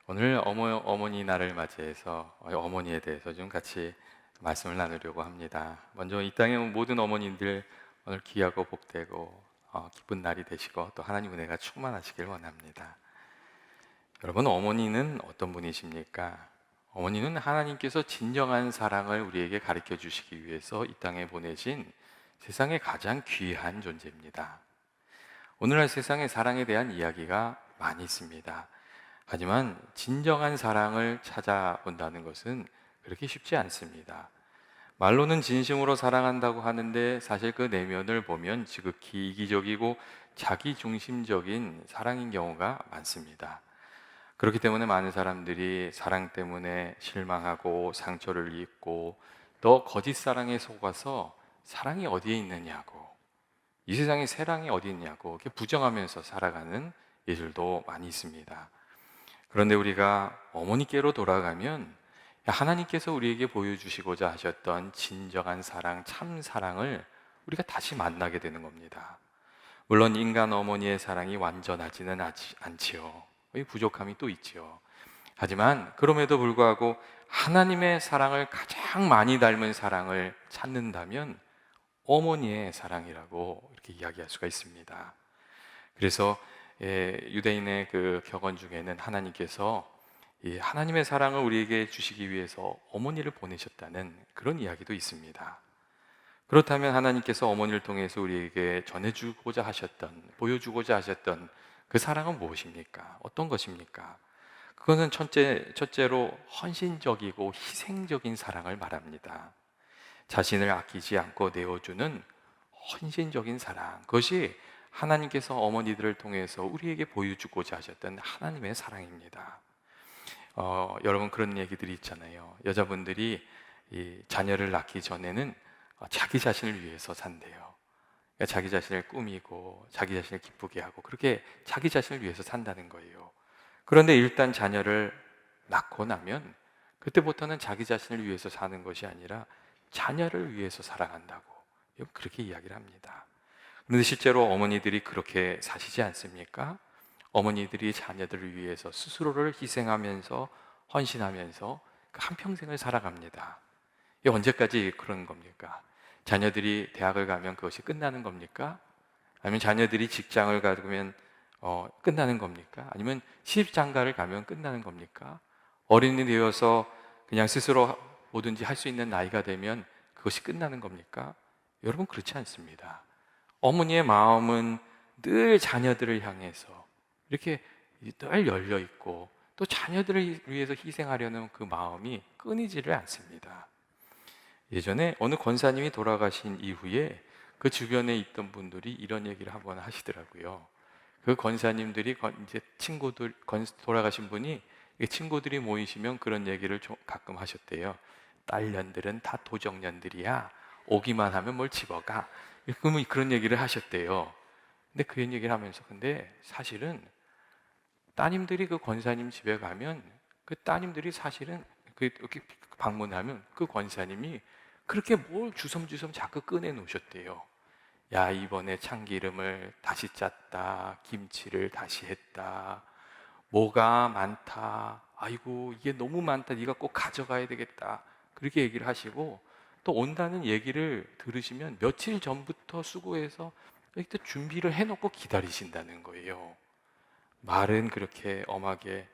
오늘 어머니 날을 맞이해서 어머니에 대해서 좀 같이 말씀을 나누려고 합니다. 먼저 이 땅의 모든 어머님들 오늘 귀하고 복되고 기쁜 날이 되시고 또 하나님 은혜가 충만하시길 원합니다. 여러분, 어머니는 어떤 분이십니까? 어머니는 하나님께서 진정한 사랑을 우리에게 가르쳐 주시기 위해서 이 땅에 보내신 세상에 가장 귀한 존재입니다. 오늘날 세상에 사랑에 대한 이야기가 많이 있습니다. 하지만 진정한 사랑을 찾아본다는 것은 그렇게 쉽지 않습니다. 말로는 진심으로 사랑한다고 하는데 사실 그 내면을 보면 지극히 이기적이고 자기중심적인 사랑인 경우가 많습니다. 그렇기 때문에 많은 사람들이 사랑 때문에 실망하고 상처를 입고 또 거짓 사랑에 속아서 사랑이 어디에 있느냐고, 이 세상에 사랑이 어디 있냐고 이렇게 부정하면서 살아가는 예들도 많이 있습니다. 그런데 우리가 어머니께로 돌아가면 하나님께서 우리에게 보여주시고자 하셨던 진정한 사랑, 참 사랑을 우리가 다시 만나게 되는 겁니다. 물론 인간 어머니의 사랑이 완전하지는 않지요. 부족함이 또 있지요. 하지만 그럼에도 불구하고 하나님의 사랑을 가장 많이 닮은 사랑을 찾는다면 어머니의 사랑이라고 이렇게 이야기할 수가 있습니다. 그래서 유대인의 그 격언 중에는 하나님께서 이 하나님의 사랑을 우리에게 주시기 위해서 어머니를 보내셨다는 그런 이야기도 있습니다. 그렇다면 하나님께서 어머니를 통해서 우리에게 전해주고자 하셨던, 보여주고자 하셨던 그 사랑은 무엇입니까? 어떤 것입니까? 그것은 첫째로 헌신적이고 희생적인 사랑을 말합니다. 자신을 아끼지 않고 내어주는 헌신적인 사랑, 그것이 하나님께서 어머니들을 통해서 우리에게 보여주고자 하셨던 하나님의 사랑입니다. 여러분, 그런 얘기들이 있잖아요. 여자분들이 이 자녀를 낳기 전에는 자기 자신을 위해서 산대요. 그러니까 자기 자신을 꾸미고 자기 자신을 기쁘게 하고 그렇게 자기 자신을 위해서 산다는 거예요. 그런데 일단 자녀를 낳고 나면 그때부터는 자기 자신을 위해서 사는 것이 아니라 자녀를 위해서 살아간다고 그렇게 이야기를 합니다. 그런데 실제로 어머니들이 그렇게 사시지 않습니까? 어머니들이 자녀들을 위해서 스스로를 희생하면서 헌신하면서 그 한평생을 살아갑니다. 이게 언제까지 그런 겁니까? 자녀들이 대학을 가면 그것이 끝나는 겁니까? 아니면 자녀들이 직장을 가면 끝나는 겁니까? 아니면 시집장가를 가면 끝나는 겁니까? 어린이 되어서 그냥 스스로 뭐든지 할 수 있는 나이가 되면 그것이 끝나는 겁니까? 여러분, 그렇지 않습니다. 어머니의 마음은 늘 자녀들을 향해서 이렇게 늘 열려 있고 또 자녀들을 위해서 희생하려는 그 마음이 끊이지를 않습니다. 예전에 어느 권사님이 돌아가신 이후에 그 주변에 있던 분들이 이런 얘기를 한번 하시더라고요. 그 권사님들이 이제 돌아가신 분이 친구들이 모이시면 그런 얘기를 가끔 하셨대요. 딸년들은 다 도적년들이야. 오기만 하면 뭘 집어가. 그런 얘기를 하셨대요. 근데 그 얘기를 하면서 근데 사실은 따님들이 그 권사님 집에 가면 그 따님들이 사실은 이렇게 방문하면 그 권사님이 그렇게 뭘 주섬주섬 자꾸 꺼내 놓으셨대요. 야, 이번에 참기름을 다시 짰다. 김치를 다시 했다. 뭐가 많다. 아이고, 이게 너무 많다. 네가 꼭 가져가야 되겠다. 그렇게 얘기를 하시고 또 온다는 얘기를 들으시면 며칠 전부터 수고해서 이렇게 준비를 해놓고 기다리신다는 거예요. 말은 그렇게 엄하게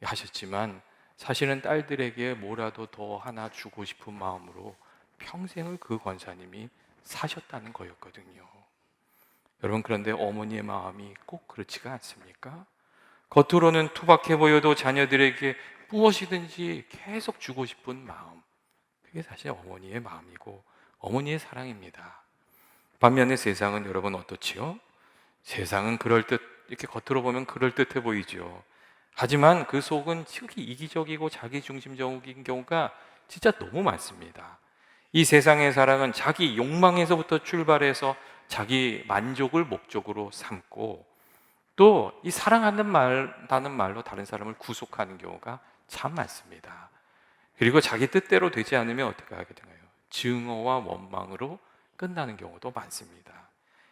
하셨지만 사실은 딸들에게 뭐라도 더 하나 주고 싶은 마음으로 평생을 그 권사님이 사셨다는 거였거든요. 여러분, 그런데 어머니의 마음이 꼭 그렇지가 않습니까? 겉으로는 투박해 보여도 자녀들에게 무엇이든지 계속 주고 싶은 마음, 그게 사실 어머니의 마음이고 어머니의 사랑입니다. 반면에 세상은 여러분 어떻지요? 세상은 이렇게 겉으로 보면 그럴듯해 보이죠. 하지만 그 속은 지극히 이기적이고 자기중심적인 경우가 진짜 너무 많습니다. 이 세상의 사랑은 자기 욕망에서부터 출발해서 자기 만족을 목적으로 삼고 또 이 사랑한다는 말로 다른 사람을 구속하는 경우가 참 많습니다. 그리고 자기 뜻대로 되지 않으면 어떻게 하게 되나요? 증오와 원망으로 끝나는 경우도 많습니다.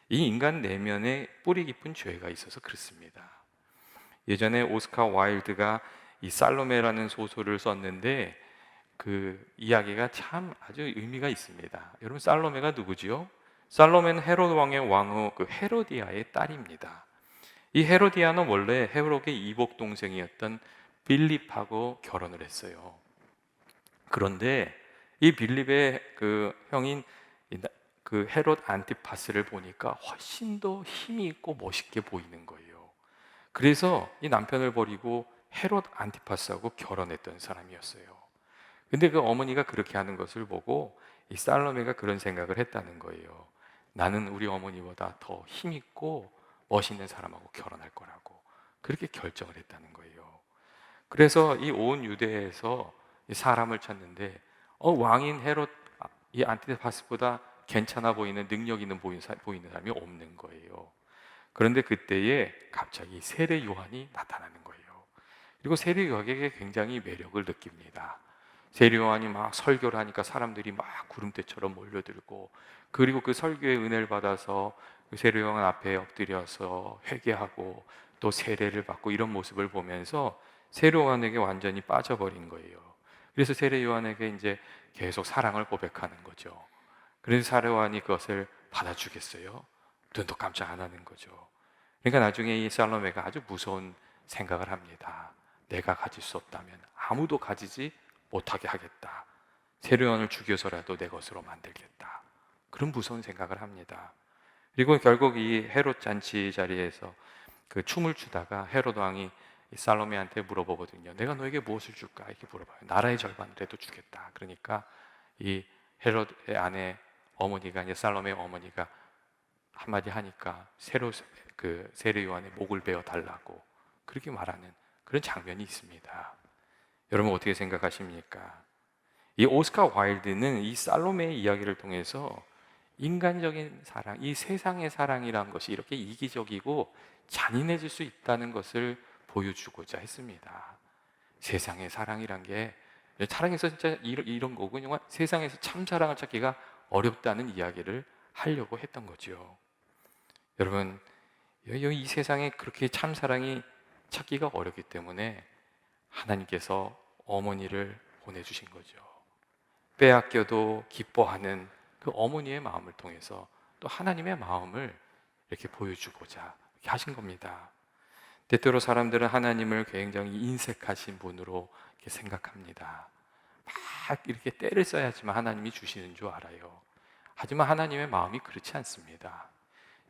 이 인간 내면에 뿌리 깊은 죄가 있어서 그렇습니다. 예전에 오스카 와일드가 이 살로메라는 소설을 썼는데 그 이야기가 참 아주 의미가 있습니다. 여러분, 살로메가 누구지요? 살로메는 헤롯 왕의 왕후 그 헤로디아의 딸입니다. 이 헤로디아는 원래 헤롯의 이복 동생이었던 빌립하고 결혼을 했어요. 그런데 이 빌립의 그 형인 그 헤롯 안티파스를 보니까 훨씬 더 힘이 있고 멋있게 보이는 거예요. 그래서 이 남편을 버리고 헤롯 안티파스하고 결혼했던 사람이었어요. 근데 그 어머니가 그렇게 하는 것을 보고 이 살로메가 그런 생각을 했다는 거예요. 나는 우리 어머니보다 더 힘있고 멋있는 사람하고 결혼할 거라고 그렇게 결정을 했다는 거예요. 그래서 이 온 유대에서 이 사람을 찾는데 왕인 헤롯 이 안티파스보다 괜찮아 보이는 능력 있는 보이는 사람이 없는 거예요. 그런데 그때에 갑자기 세례 요한이 나타나는 거예요. 그리고 세례 요한에게 굉장히 매력을 느낍니다. 세례 요한이 막 설교를 하니까 사람들이 막 구름대처럼 몰려들고, 그리고 그 설교의 은혜를 받아서 그 세례 요한 앞에 엎드려서 회개하고 또 세례를 받고 이런 모습을 보면서 세례 요한에게 완전히 빠져버린 거예요. 그래서 세례 요한에게 이제 계속 사랑을 고백하는 거죠. 그래서 세례 요한이 그것을 받아주겠어요? 눈도 깜짝 안 하는 거죠. 그러니까 나중에 이 살로메가 아주 무서운 생각을 합니다. 내가 가질 수 없다면 아무도 가지지 못하게 하겠다. 세례 요한을 죽여서라도 내 것으로 만들겠다. 그런 무서운 생각을 합니다. 그리고 결국 이 헤롯 잔치 자리에서 그 춤을 추다가 헤롯 왕이 이 살로메한테 물어보거든요. 내가 너에게 무엇을 줄까? 이렇게 물어봐요. 나라의 절반이라도 주겠다. 그러니까 이 헤롯의 아내 어머니가 이제 살로메 어머니가 한마디 하니까 그 세례 요한의 목을 베어 달라고 그렇게 말하는 그런 장면이 있습니다. 여러분 어떻게 생각하십니까? 이 오스카 와일드는 이 살로메의 이야기를 통해서 인간적인 사랑, 이 세상의 사랑이란 것이 이렇게 이기적이고 잔인해질 수 있다는 것을 보여주고자 했습니다. 세상의 사랑이란 게 사랑에서 진짜 이런 거고 정말 세상에서 참 사랑을 찾기가 어렵다는 이야기를 하려고 했던 거죠. 여러분, 이 세상에 그렇게 참 사랑이 찾기가 어렵기 때문에 하나님께서 어머니를 보내주신 거죠. 빼앗겨도 기뻐하는 그 어머니의 마음을 통해서 또 하나님의 마음을 이렇게 보여주고자 이렇게 하신 겁니다. 때때로 사람들은 하나님을 굉장히 인색하신 분으로 이렇게 생각합니다. 막 이렇게 때를 써야지만 하나님이 주시는 줄 알아요. 하지만 하나님의 마음이 그렇지 않습니다.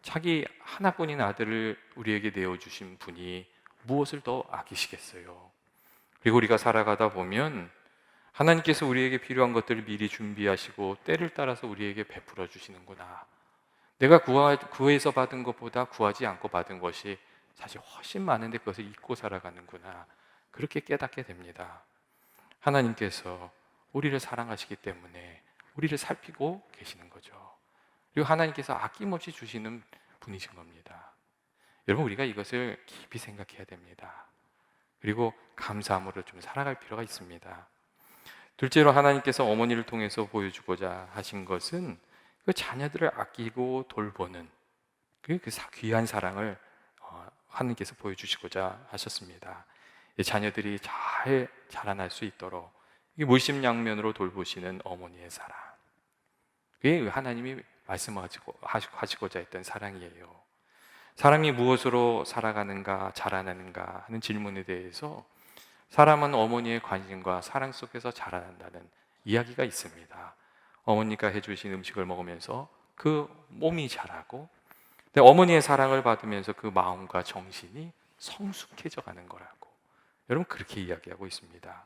자기 하나뿐인 아들을 우리에게 내어주신 분이 무엇을 더 아끼시겠어요? 그리고 우리가 살아가다 보면 하나님께서 우리에게 필요한 것들을 미리 준비하시고 때를 따라서 우리에게 베풀어 주시는구나. 내가 구해서 받은 것보다 구하지 않고 받은 것이 사실 훨씬 많은데 그것을 잊고 살아가는구나. 그렇게 깨닫게 됩니다. 하나님께서 우리를 사랑하시기 때문에 우리를 살피고 계시는 거죠. 그리고 하나님께서 아낌없이 주시는 분이신 겁니다. 여러분, 우리가 이것을 깊이 생각해야 됩니다. 그리고 감사함으로 좀 살아갈 필요가 있습니다. 둘째로 하나님께서 어머니를 통해서 보여주고자 하신 것은 그 자녀들을 아끼고 돌보는 그 귀한 사랑을 하나님께서 보여주시고자 하셨습니다. 자녀들이 잘 자라날 수 있도록 물심양면으로 돌보시는 어머니의 사랑, 그게 하나님이 말씀하시고자 했던 사랑이에요. 사람이 무엇으로 살아가는가, 자라나는가 하는 질문에 대해서 사람은 어머니의 관심과 사랑 속에서 자라난다는 이야기가 있습니다. 어머니가 해주신 음식을 먹으면서 그 몸이 자라고, 어머니의 사랑을 받으면서 그 마음과 정신이 성숙해져 가는 거라고, 여러분 그렇게 이야기하고 있습니다.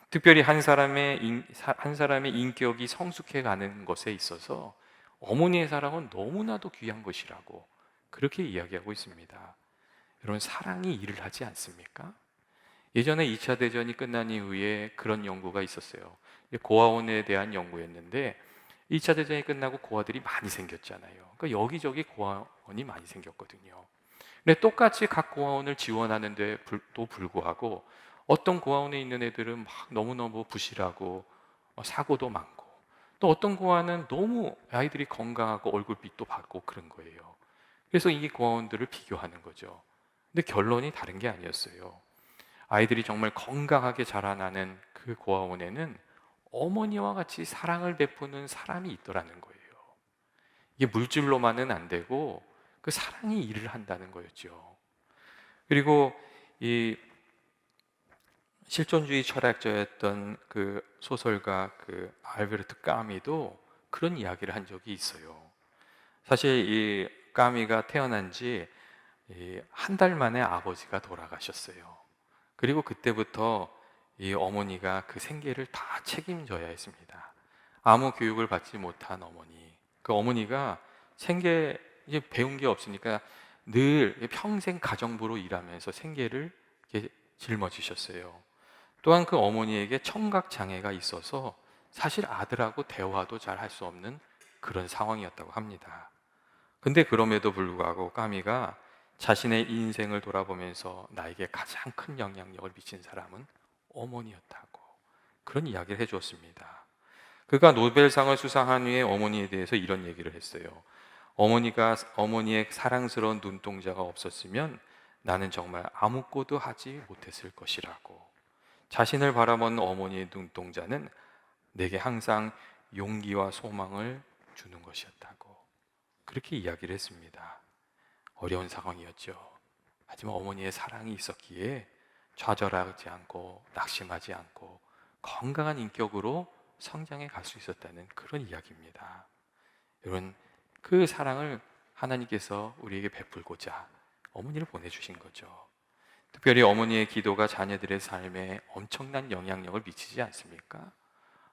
특별히 한 사람의 인격이 성숙해 가는 것에 있어서 어머니의 사랑은 너무나도 귀한 것이라고 그렇게 이야기하고 있습니다. 여러분, 사랑이 일을 하지 않습니까? 예전에 2차 대전이 끝난 이후에 그런 연구가 있었어요. 고아원에 대한 연구였는데 2차 대전이 끝나고 고아들이 많이 생겼잖아요. 그러니까 여기저기 고아원이 많이 생겼거든요. 근데 똑같이 각 고아원을 지원하는데 또 불구하고 어떤 고아원에 있는 애들은 막 너무너무 부실하고 사고도 많고, 또 어떤 고아는 너무 아이들이 건강하고 얼굴빛도 밝고 그런 거예요. 그래서 이 고아원들을 비교하는 거죠. 근데 결론이 다른 게 아니었어요. 아이들이 정말 건강하게 자라나는 그 고아원에는 어머니와 같이 사랑을 베푸는 사람이 있더라는 거예요. 이게 물질로만은 안 되고 그 사랑이 일을 한다는 거였죠. 그리고 이 실존주의 철학자였던 그 소설가 그 알베르트 까미도 그런 이야기를 한 적이 있어요. 사실 이 까미가 태어난 지 한 달 만에 아버지가 돌아가셨어요. 그리고 그때부터 이 어머니가 그 생계를 다 책임져야 했습니다. 아무 교육을 받지 못한 어머니, 그 어머니가 생계 이제 배운 게 없으니까 늘 평생 가정부로 일하면서 생계를 이렇게 짊어지셨어요. 또한 그 어머니에게 청각 장애가 있어서 사실 아들하고 대화도 잘 할 수 없는 그런 상황이었다고 합니다. 근데 그럼에도 불구하고 까미가 자신의 인생을 돌아보면서 나에게 가장 큰 영향력을 미친 사람은 어머니였다고 그런 이야기를 해주었습니다. 그가 노벨상을 수상한 후에 어머니에 대해서 이런 얘기를 했어요. 어머니의 사랑스러운 눈동자가 없었으면 나는 정말 아무것도 하지 못했을 것이라고. 자신을 바라보는 어머니의 눈동자는 내게 항상 용기와 소망을 주는 것이었다고 그렇게 이야기를 했습니다. 어려운 상황이었죠. 하지만 어머니의 사랑이 있었기에 좌절하지 않고 낙심하지 않고 건강한 인격으로 성장해 갈 수 있었다는 그런 이야기입니다. 여러분, 그 사랑을 하나님께서 우리에게 베풀고자 어머니를 보내주신 거죠. 특별히 어머니의 기도가 자녀들의 삶에 엄청난 영향력을 미치지 않습니까?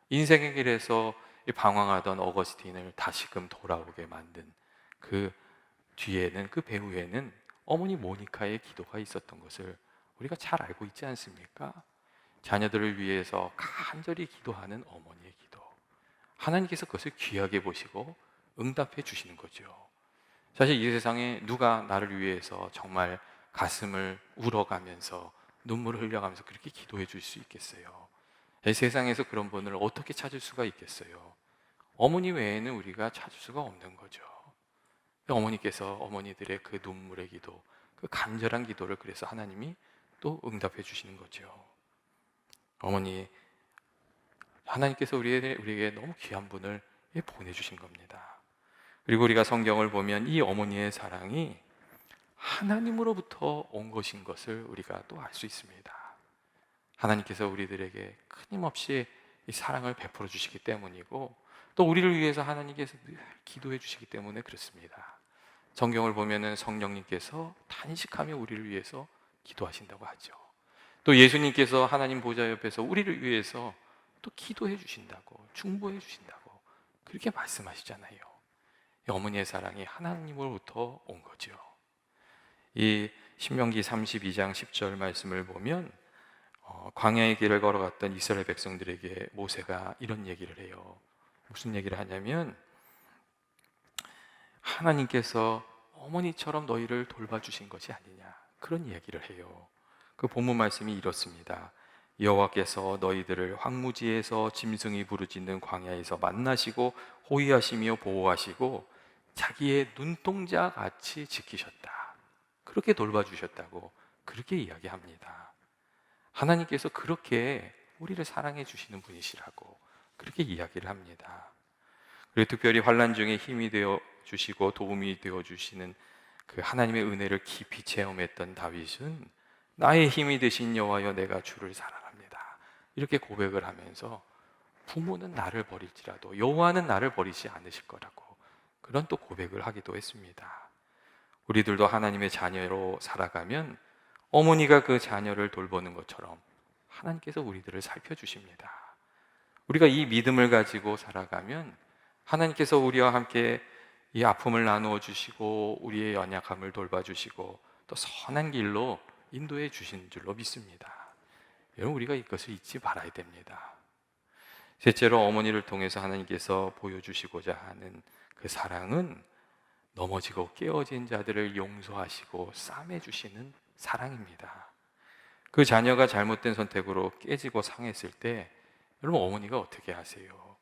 인생의 길에서 방황하던 어거스틴을 다시금 돌아오게 만든 그 뒤에는, 그 배후에는 어머니 모니카의 기도가 있었던 것을 우리가 잘 알고 있지 않습니까? 자녀들을 위해서 간절히 기도하는 어머니의 기도, 하나님께서 그것을 귀하게 보시고 응답해 주시는 거죠. 사실 이 세상에 누가 나를 위해서 정말 가슴을 울어가면서 눈물을 흘려가면서 그렇게 기도해 줄 수 있겠어요? 이 세상에서 그런 분을 어떻게 찾을 수가 있겠어요? 어머니 외에는 우리가 찾을 수가 없는 거죠. 어머니께서 어머니들의 그 눈물의 기도, 그 간절한 기도를 그래서 하나님이 또 응답해 주시는 거죠. 어머니, 하나님께서 우리에게 너무 귀한 분을 보내주신 겁니다. 그리고 우리가 성경을 보면 이 어머니의 사랑이 하나님으로부터 온 것인 것을 우리가 또 알 수 있습니다. 하나님께서 우리들에게 끊임없이 이 사랑을 베풀어 주시기 때문이고 또 우리를 위해서 하나님께서 늘 기도해 주시기 때문에 그렇습니다. 성경을 보면은 성령님께서 단식하며 우리를 위해서 기도하신다고 하죠. 또 예수님께서 하나님 보좌 옆에서 우리를 위해서 또 기도해 주신다고, 중보해 주신다고 그렇게 말씀하시잖아요. 이 어머니의 사랑이 하나님으로부터 온 거죠. 이 신명기 32장 10절 말씀을 보면 광야의 길을 걸어갔던 이스라엘 백성들에게 모세가 이런 얘기를 해요. 무슨 얘기를 하냐면 하나님께서 어머니처럼 너희를 돌봐주신 것이 아니냐 그런 이야기를 해요. 그 본문 말씀이 이렇습니다. 여호와께서 너희들을 황무지에서 짐승이 부르짖는 광야에서 만나시고 호위하시며 보호하시고 자기의 눈동자 같이 지키셨다. 그렇게 돌봐주셨다고 그렇게 이야기합니다. 하나님께서 그렇게 우리를 사랑해 주시는 분이시라고 그렇게 이야기를 합니다. 그리고 특별히 환난 중에 힘이 되어 주시고 도움이 되어 주시는 그 하나님의 은혜를 깊이 체험했던 다윗은 나의 힘이 되신 여호와여 내가 주를 사랑합니다. 이렇게 고백을 하면서 부모는 나를 버릴지라도 여호와는 나를 버리지 않으실 거라고 그런 또 고백을 하기도 했습니다. 우리들도 하나님의 자녀로 살아가면 어머니가 그 자녀를 돌보는 것처럼 하나님께서 우리들을 살펴주십니다. 우리가 이 믿음을 가지고 살아가면 하나님께서 우리와 함께 이 아픔을 나누어 주시고 우리의 연약함을 돌봐주시고 또 선한 길로 인도해 주신 줄로 믿습니다. 여러분, 우리가 이것을 잊지 말아야 됩니다. 셋째로 어머니를 통해서 하나님께서 보여주시고자 하는 그 사랑은 넘어지고 깨어진 자들을 용서하시고 싸매주시는 사랑입니다. 그 자녀가 잘못된 선택으로 깨지고 상했을 때 여러분 어머니가 어떻게 하세요?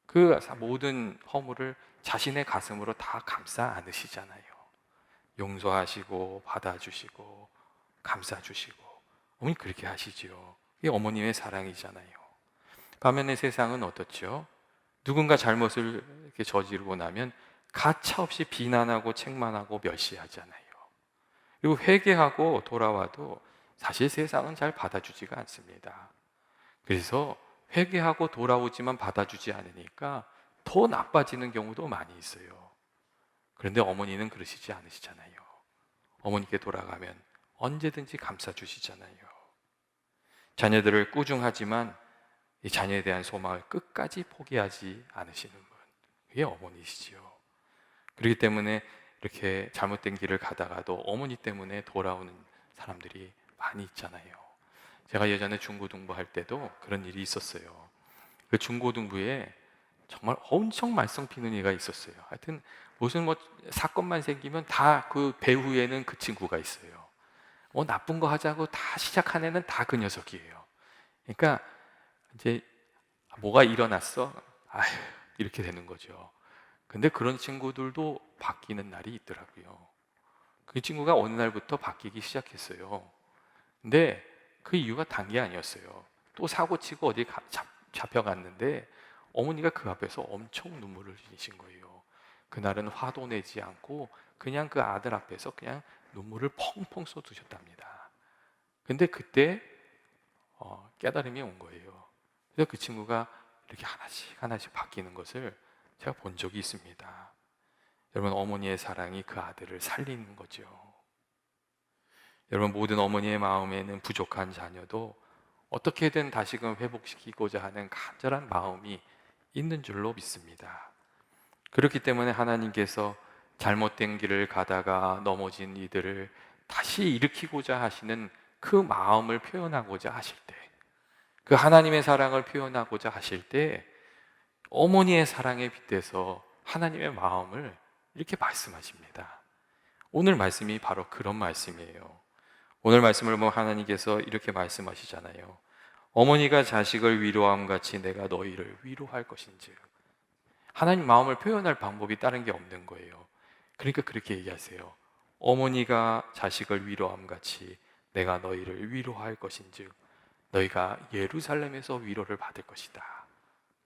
그 모든 허물을 자신의 가슴으로 다 감싸 안으시잖아요. 용서하시고 받아주시고 감싸주시고 어머니 그렇게 하시지요. 이게 어머님의 사랑이잖아요. 반면에 세상은 어떻죠? 누군가 잘못을 이렇게 저지르고 나면 가차없이 비난하고 책망하고 멸시하잖아요. 그리고 회개하고 돌아와도 사실 세상은 잘 받아주지가 않습니다. 그래서 회개하고 돌아오지만 받아주지 않으니까 더 나빠지는 경우도 많이 있어요. 그런데 어머니는 그러시지 않으시잖아요. 어머니께 돌아가면 언제든지 감싸주시잖아요. 자녀들을 꾸중하지만 이 자녀에 대한 소망을 끝까지 포기하지 않으시는 분, 그게 어머니시지요. 그렇기 때문에 이렇게 잘못된 길을 가다가도 어머니 때문에 돌아오는 사람들이 많이 있잖아요. 제가 예전에 중고등부 할 때도 그런 일이 있었어요. 그 중고등부에 정말 엄청 말썽 피는 애가 있었어요. 하여튼 무슨 뭐 사건만 생기면 다 그 배후에는 그 친구가 있어요. 뭐 나쁜 거 하자고 다 시작한 애는 다 그 녀석이에요. 그러니까 이제 뭐가 일어났어? 아휴, 이렇게 되는 거죠. 근데 그런 친구들도 바뀌는 날이 있더라고요. 그 친구가 어느 날부터 바뀌기 시작했어요. 근데 그 이유가 단 게 아니었어요. 또 사고 치고 어디 잡혀갔는데 어머니가 그 앞에서 엄청 눈물을 흘리신 거예요. 그날은 화도 내지 않고 그냥 그 아들 앞에서 그냥 눈물을 펑펑 쏟으셨답니다. 근데 그때 깨달음이 온 거예요. 그래서 그 친구가 이렇게 하나씩 하나씩 바뀌는 것을 제가 본 적이 있습니다. 여러분, 어머니의 사랑이 그 아들을 살리는 거죠. 여러분, 모든 어머니의 마음에는 부족한 자녀도 어떻게든 다시금 회복시키고자 하는 간절한 마음이 있는 줄로 믿습니다. 그렇기 때문에 하나님께서 잘못된 길을 가다가 넘어진 이들을 다시 일으키고자 하시는 그 마음을 표현하고자 하실 때, 그 하나님의 사랑을 표현하고자 하실 때 어머니의 사랑에 빗대서 하나님의 마음을 이렇게 말씀하십니다. 오늘 말씀이 바로 그런 말씀이에요. 오늘 말씀을 보면 하나님께서 이렇게 말씀하시잖아요. 어머니가 자식을 위로함 같이 내가 너희를 위로할 것인즉. 하나님 마음을 표현할 방법이 다른 게 없는 거예요. 그러니까 그렇게 얘기하세요. 어머니가 자식을 위로함 같이 내가 너희를 위로할 것인즉 너희가 예루살렘에서 위로를 받을 것이다.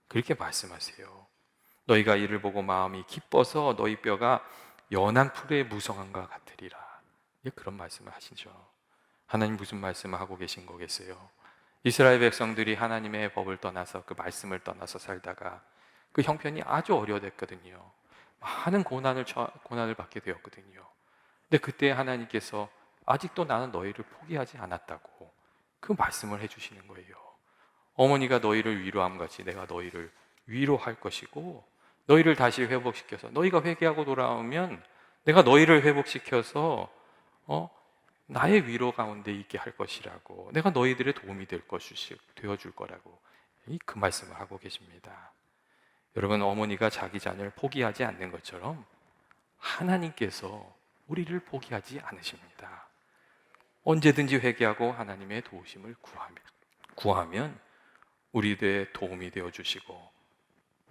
그렇게 말씀하세요. 너희가 이를 보고 마음이 기뻐서 너희 뼈가 연한 풀의 무성함과 같으리라. 그런 말씀을 하시죠. 하나님 무슨 말씀을 하고 계신 거겠어요? 이스라엘 백성들이 하나님의 법을 떠나서 그 말씀을 떠나서 살다가 그 형편이 아주 어려웠거든요. 많은 고난을 받게 되었거든요. 근데 그때 하나님께서 아직도 나는 너희를 포기하지 않았다고 그 말씀을 해주시는 거예요. 어머니가 너희를 위로함 같이 내가 너희를 위로할 것이고 너희를 다시 회복시켜서 너희가 회개하고 돌아오면 내가 너희를 회복시켜서 나의 위로 가운데 있게 할 것이라고, 내가 너희들의 도움이 되어줄 거라고 그 말씀을 하고 계십니다. 여러분, 어머니가 자기 자녀를 포기하지 않는 것처럼 하나님께서 우리를 포기하지 않으십니다. 언제든지 회개하고 하나님의 도우심을 구하면 우리들의 도움이 되어주시고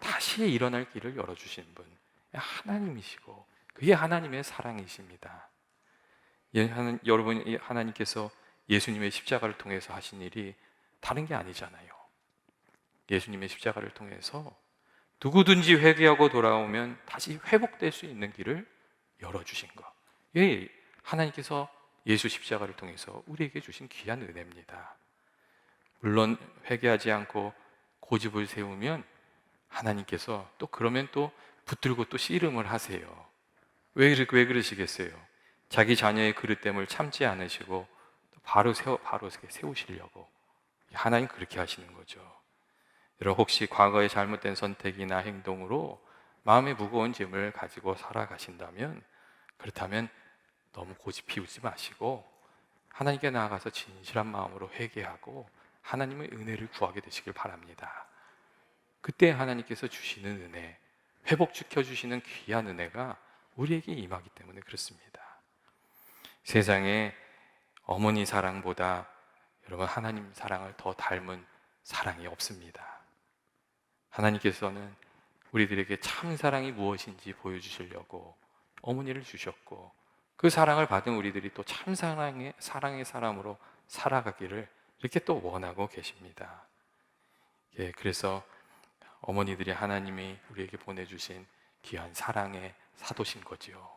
다시 일어날 길을 열어주시는 분, 하나님이시고 그게 하나님의 사랑이십니다. 여러분, 하나님께서 예수님의 십자가를 통해서 하신 일이 다른 게 아니잖아요. 예수님의 십자가를 통해서 누구든지 회개하고 돌아오면 다시 회복될 수 있는 길을 열어주신 것. 이게 하나님께서 예수 십자가를 통해서 우리에게 주신 귀한 은혜입니다. 물론 회개하지 않고 고집을 세우면 하나님께서 그러면 또 붙들고 또 씨름을 하세요. 왜 그러시겠어요? 자기 자녀의 그릇됨을 참지 않으시고 바로 세우시려고 하나님 그렇게 하시는 거죠. 여러분, 혹시 과거의 잘못된 선택이나 행동으로 마음의 무거운 짐을 가지고 살아가신다면, 그렇다면 너무 고집 피우지 마시고 하나님께 나아가서 진실한 마음으로 회개하고 하나님의 은혜를 구하게 되시길 바랍니다. 그때 하나님께서 주시는 은혜, 회복시켜 주시는 귀한 은혜가 우리에게 임하기 때문에 그렇습니다. 세상에 어머니 사랑보다 여러분 하나님 사랑을 더 닮은 사랑이 없습니다. 하나님께서는 우리들에게 참 사랑이 무엇인지 보여주시려고 어머니를 주셨고, 그 사랑을 받은 우리들이 또 참 사랑의 사람으로 살아가기를 이렇게 또 원하고 계십니다. 예, 그래서 어머니들이 하나님이 우리에게 보내주신 귀한 사랑의 사도신 거지요.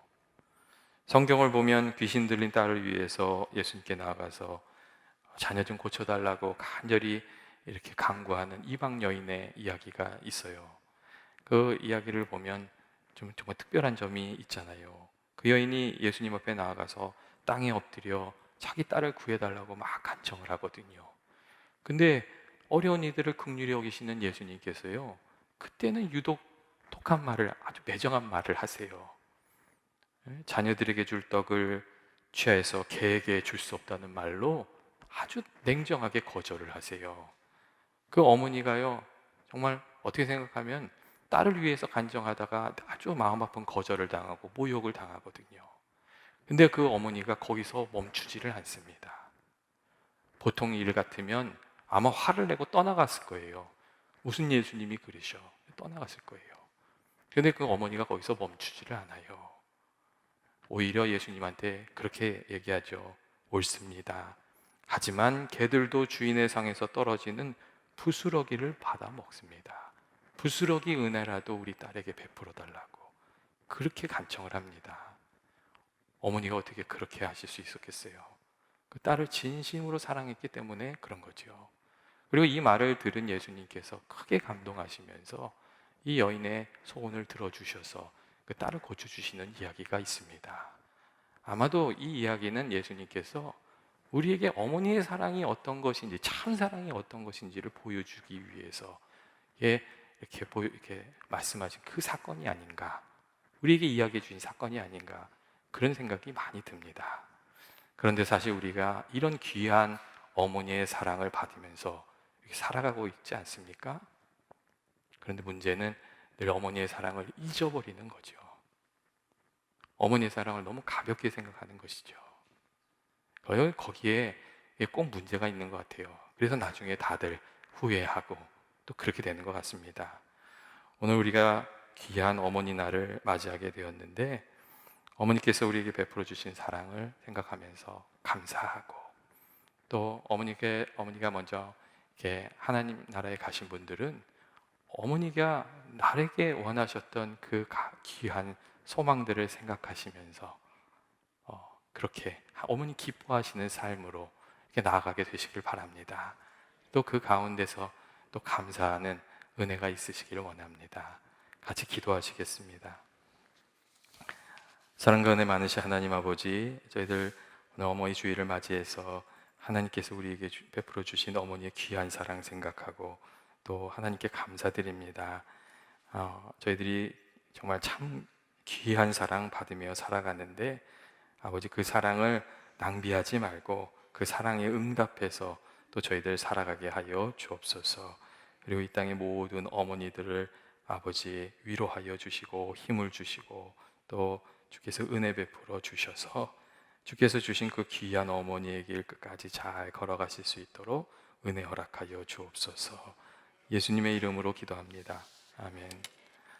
성경을 보면 귀신 들린 딸을 위해서 예수님께 나아가서 자녀 좀 고쳐달라고 간절히 이렇게 간구하는 이방 여인의 이야기가 있어요. 그 이야기를 보면 좀 정말 특별한 점이 있잖아요. 그 여인이 예수님 앞에 나아가서 땅에 엎드려 자기 딸을 구해달라고 막 간청을 하거든요. 근데 어려운 이들을 긍휼히 여기시는 예수님께서요, 그때는 유독 독한 말을, 아주 매정한 말을 하세요. 자녀들에게 줄 떡을 취하해서 개에게 줄 수 없다는 말로 아주 냉정하게 거절을 하세요. 그 어머니가요, 정말 어떻게 생각하면 딸을 위해서 간청하다가 아주 마음 아픈 거절을 당하고 모욕을 당하거든요. 근데 그 어머니가 거기서 멈추지를 않습니다. 보통 일 같으면 아마 화를 내고 떠나갔을 거예요. 무슨 예수님이 그러셔. 떠나갔을 거예요. 근데 그 어머니가 거기서 멈추지를 않아요. 오히려 예수님한테 그렇게 얘기하죠. 옳습니다. 하지만 개들도 주인의 상에서 떨어지는 부스러기를 받아 먹습니다. 부스러기 은혜라도 우리 딸에게 베풀어 달라고 그렇게 간청을 합니다. 어머니가 어떻게 그렇게 하실 수 있었겠어요? 그 딸을 진심으로 사랑했기 때문에 그런 거죠. 그리고 이 말을 들은 예수님께서 크게 감동하시면서 이 여인의 소원을 들어주셔서 그 딸을 고쳐주시는 이야기가 있습니다. 아마도 이 이야기는 예수님께서 우리에게 어머니의 사랑이 어떤 것인지, 참 사랑이 어떤 것인지를 보여주기 위해서 이렇게 말씀하신 그 사건이 아닌가, 우리에게 이야기해 주신 사건이 아닌가, 그런 생각이 많이 듭니다. 그런데 사실 우리가 이런 귀한 어머니의 사랑을 받으면서 이렇게 살아가고 있지 않습니까? 그런데 문제는 늘 어머니의 사랑을 잊어버리는 거죠. 어머니의 사랑을 너무 가볍게 생각하는 것이죠. 거기에 꼭 문제가 있는 것 같아요. 그래서 나중에 다들 후회하고 또 그렇게 되는 것 같습니다. 오늘 우리가 귀한 어머니 날을 맞이하게 되었는데, 어머니께서 우리에게 베풀어 주신 사랑을 생각하면서 감사하고, 또 어머니가 먼저 이렇게 하나님 나라에 가신 분들은 어머니가 나에게 원하셨던 그 귀한 소망들을 생각하시면서 그렇게 어머니 기뻐하시는 삶으로 이렇게 나아가게 되시길 바랍니다. 또 그 가운데서 또 감사하는 은혜가 있으시기를 원합니다. 같이 기도하시겠습니다. 사랑과 은혜 많으신 하나님 아버지, 저희들 오늘 어머니 주일을 맞이해서 하나님께서 우리에게 베풀어 주신 어머니의 귀한 사랑 생각하고 또 하나님께 감사드립니다. 저희들이 정말 참 귀한 사랑 받으며 살아가는데, 아버지 그 사랑을 낭비하지 말고 그 사랑에 응답해서 또 저희들 살아가게 하여 주옵소서. 그리고 이 땅의 모든 어머니들을 아버지 위로하여 주시고 힘을 주시고, 또 주께서 은혜 베풀어 주셔서 주께서 주신 그 귀한 어머니의 길 끝까지 잘 걸어가실 수 있도록 은혜 허락하여 주옵소서. 예수님의 이름으로 기도합니다. 아멘.